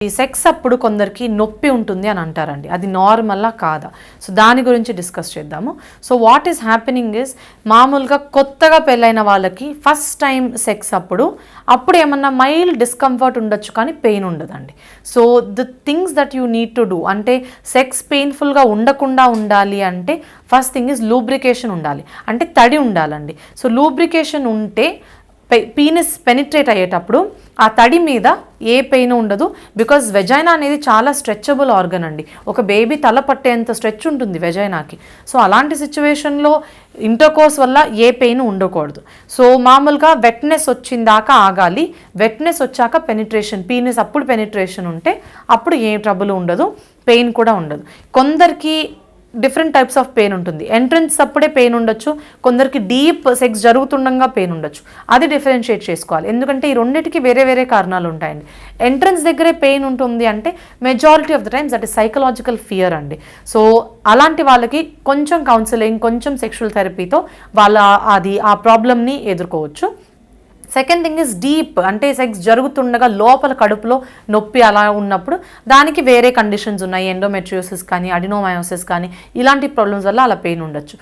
ఈ సెక్స్ అప్పుడు కొందరికి నొప్పి ఉంటుంది అని అంటారండి. అది నార్మల్లా కాదా? సో దాని గురించి డిస్కస్ చేద్దాము. So what is happening is, మామూలుగా కొత్తగా పెళ్ళైన వాళ్ళకి ఫస్ట్ టైం సెక్స్ అప్పుడు ఏమన్నా మైల్డ్ డిస్కంఫర్ట్ ఉండొచ్చు కానీ పెయిన్ ఉండదండి. So the things that you need to do, అంటే సెక్స్ పెయిన్ఫుల్గా ఉండకుండా ఉండాలి అంటే ఫస్ట్ థింగ్ ఇస్ లూబ్రికేషన్ ఉండాలి, అంటే తడి ఉండాలండి. సో లూబ్రికేషన్ ఉంటే పీనిస్ పెనిట్రేట్ అయ్యేటప్పుడు ఆ తడి మీద ఏ పెయిన్ ఉండదు. బికాజ్ వెజైనా అనేది చాలా స్ట్రెచబుల్ ఆర్గన్ అండి. ఒక బేబీ తల పట్టేంత స్ట్రెచ్ ఉంటుంది వెజైనాకి. సో అలాంటి సిచ్యువేషన్లో ఇంటర్కోర్స్ వల్ల ఏ పెయిన్ ఉండకూడదు. సో మామూలుగా వెట్నెస్ వచ్చిందాకా ఆగాలి. వెట్నెస్ వచ్చాక పెనిట్రేషన్, పీనిస్ అప్పుడు పెనిట్రేషన్ ఉంటే అప్పుడు ఏ ట్రబుల్ ఉండదు, పెయిన్ కూడా ఉండదు. కొందరికి డిఫరెంట్ టైప్స్ ఆఫ్ పెయిన్ ఉంటుంది. ఎంట్రన్స్ అప్పుడే పెయిన్ ఉండొచ్చు, కొందరికి డీప్ సెక్స్ జరుగుతుండగా పెయిన్ ఉండొచ్చు. అది డిఫరెన్షియేట్ చేసుకోవాలి, ఎందుకంటే ఈ రెండింటికి వేరే వేరే కారణాలు ఉంటాయండి. ఎంట్రన్స్ దగ్గరే పెయిన్ ఉంటుంది అంటే majority of the times that is psychological fear అండి. సో అలాంటి వాళ్ళకి కొంచెం కౌన్సిలింగ్, కొంచెం సెక్షువల్ థెరపీతో ఆ ప్రాబ్లమ్ని ఎదుర్కోవచ్చు. సెకండ్ థింగ్ ఇస్ డీప్, అంటే సెక్స్ జరుగుతుండగా లోపల కడుపులో నొప్పి అలా ఉన్నప్పుడు దానికి వేరే కండిషన్స్ ఉన్నాయి. ఎండోమెట్రియోసిస్ కానీ, అడినోమయోసిస్ కానీ, ఇలాంటి ప్రాబ్లమ్స్ వల్ల అలా పెయిన్ ఉండొచ్చు.